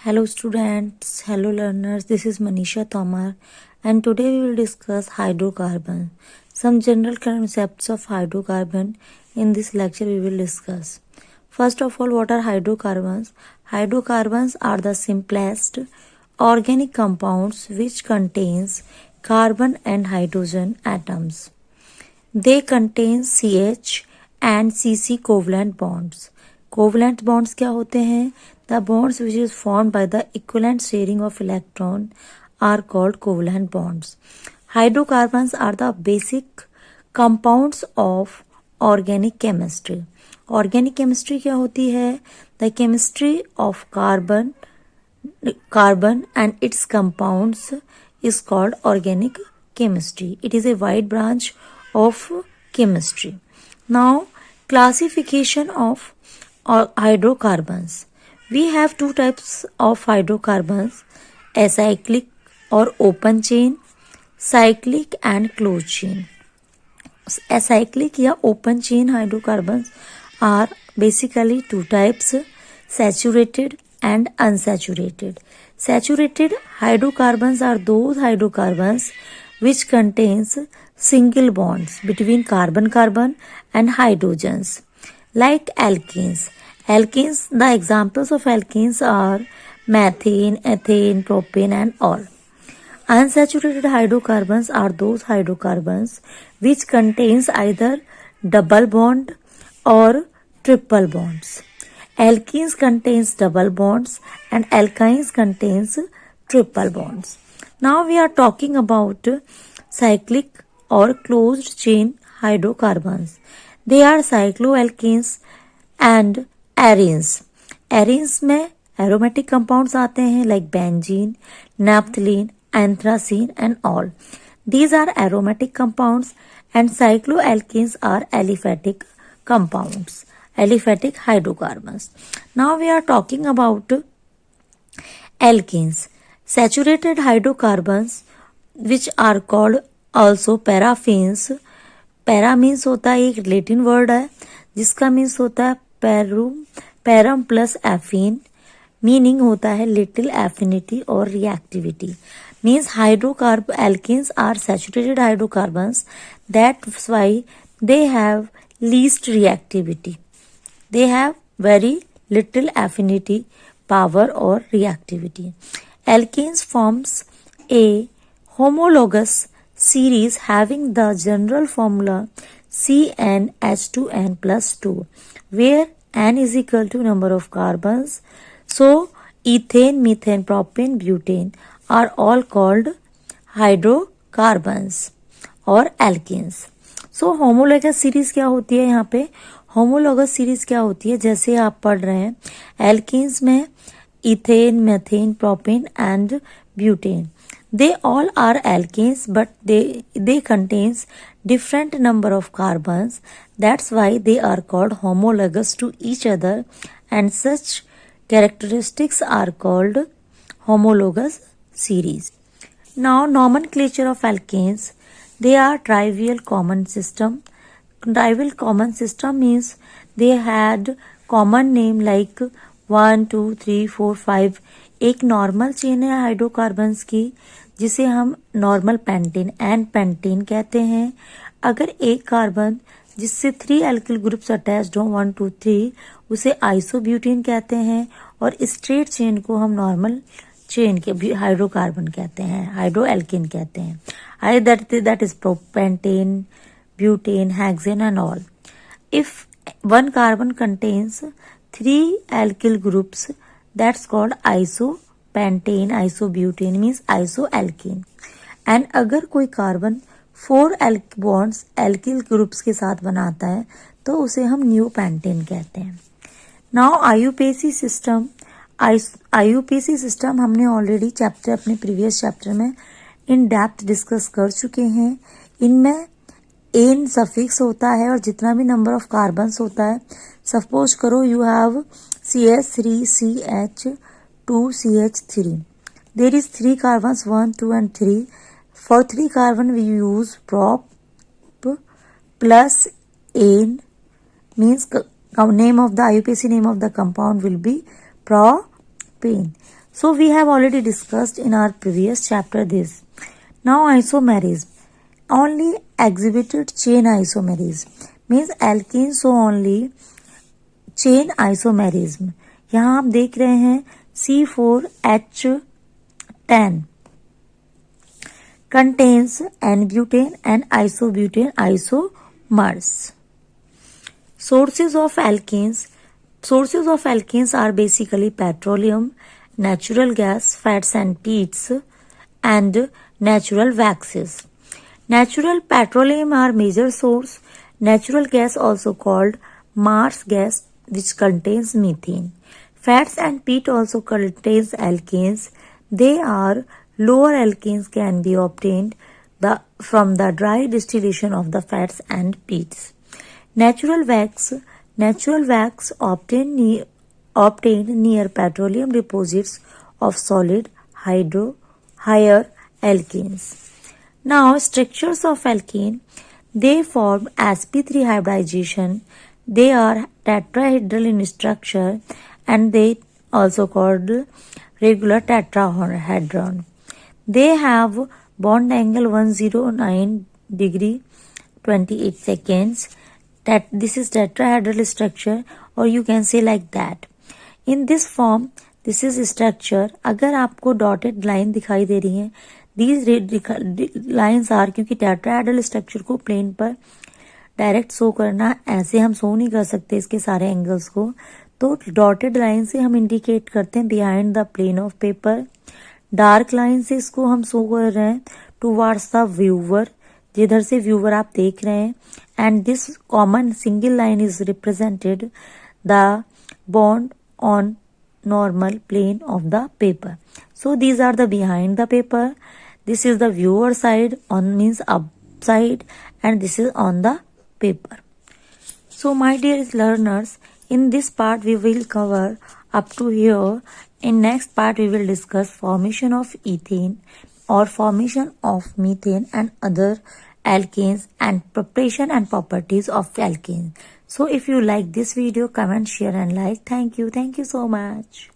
Hello students, hello learners, this is Manisha Tomar and today we will discuss hydrocarbon. Some general concepts of hydrocarbon in this lecture we will discuss. First of all, what are hydrocarbons? Hydrocarbons are the simplest organic compounds which contains carbon and hydrogen atoms. They contain CH and CC covalent bonds. Covalent bonds क्या होते हैं? The bonds which is formed by the equivalent sharing of electron are called covalent bonds. Hydrocarbons are the basic compounds of organic chemistry. Organic chemistry क्या होती है? The chemistry of carbon and its compounds is called organic chemistry. It is a wide branch of chemistry. Now, classification of hydrocarbons. We have two types of hydrocarbons, acyclic or open chain, cyclic and closed chain. Acyclic या open chain hydrocarbons are basically two types, saturated and unsaturated. Saturated hydrocarbons are those hydrocarbons which contains single bonds between carbon and hydrogens, like alkenes. The examples of alkenes are methane, ethane, propane and all. Unsaturated hydrocarbons are those hydrocarbons which contains either double bond or triple bonds. Alkenes contains double bonds and alkynes contains triple bonds. Now we are talking about cyclic or closed chain hydrocarbons. They are cycloalkenes and arenes. Arenes में aromatic compounds आते हैं like benzene, naphthalene, anthracene and all. These are aromatic compounds and cycloalkenes are aliphatic compounds, aliphatic hydrocarbons. Now we are talking about alkenes. Saturated hydrocarbons which are called also paraphenes. Para means होता है एक Latin word है जिसका means होता है param plus एफीन, meaning होता है little affinity और रिएक्टिविटी. मीन्स हाइड्रोकार्ब alkanes are saturated hydrocarbons, that's why they have least reactivity. They have very little affinity, power और reactivity. Alkanes forms a homologous series having the general formula CnH2n plus 2, where n is equal to number of carbons. So ethane, methane, propane, butane are all called hydrocarbons or alkenes. So homologous series क्या होती है? यहाँ पे homologous series क्या होती है? जैसे आप पढ़ रहे हैं alkenes में ethane, methane, propane and butane. They all are alkenes, but they contains different number of carbons. That's why they are called homologous to each other, and such characteristics are called homologous series. Now, nomenclature of alkenes. They are trivial common system. Trivial common system means they had common name like 1, 2, 3, 4, 5. एक normal chain है hydrocarbons की जिसे हम normal pentane and pentane कहते हैं. अगर एक carbon जिससे 3 एल्किल ग्रुप्स अटैच्ड हो 1, 2, 3 उसे आइसोब्यूटेन कहते हैं, और स्ट्रेट चेन को हम नॉर्मल चेन के हाइड्रोकार्बन कहते हैं, हाइड्रोएल्केन कहते हैं. आई दैट इज प्रोपेंटेन, butane, hexane and all. If one carbon contains 3 alkyl groups, that's called isopentane, isobutane means isoalkane. And अगर कोई कार्बन 4 bonds alkyl groups के साथ बनाता है तो उसे हम न्यूपेंटेन कहते हैं. Now IUPAC सिस्टम हमने ऑलरेडी अपने प्रीवियस चैप्टर में इन डेप्थ डिस्कस कर चुके हैं. इनमें एन सफिक्स होता है और जितना भी नंबर ऑफ कार्बन्स होता है, सपोज करो you have CH3CH2CH3. There is 3 carbons 1, 2 and 3. For 3 carbon we use prop plus ane, means name of the IUPAC name of the compound will be propane. So we have already discussed in our previous chapter this. Now isomerism. Only exhibited chain isomerism means alkenes show only chain isomerism. यहाँ आप देख रहे हैं C4H10 contains N-butane and isobutane isomers. Sources of alkenes are basically petroleum, natural gas, fats and peats, and natural waxes. Natural petroleum are major source. Natural gas also called Mars gas, which contains methane. Fats and peat also contains alkanes. They are lower alkanes can be obtained from the dry distillation of the fats and peats. Natural wax obtained near petroleum deposits of solid higher alkanes. Now structures of alkane, they form sp3 hybridization. They are tetrahedral in structure and they also called regular tetrahedron. They have bond angle 109 degree 28 seconds. This is tetrahedral structure, or you can say like that. In this form, this is structure. अगर आपको dotted line दिखाई दे रही है, these lines are, क्योंकि tetrahedral structure को plane पर direct show करना, ऐसे हम शो नहीं कर सकते इसके सारे एंगल्स को, तो डॉटेड लाइन से हम इंडिकेट करते हैं behind the plane of paper. Dark line से इसको हम शो कर रहे हैं टुवार्ड्स द व्यूवर, जिधर से व्यूवर आप देख रहे हैं. And this common single line is represented the bond on normal plane of the paper. So these are the behind the paper. This is the viewer side, on means upside, and this is on the paper. So my dear learners, in this part we will cover up to here. In next part we will discuss formation of ethane or formation of methane and other alkanes and preparation and properties of alkanes. So if you like this video, comment, share and like. Thank you so much.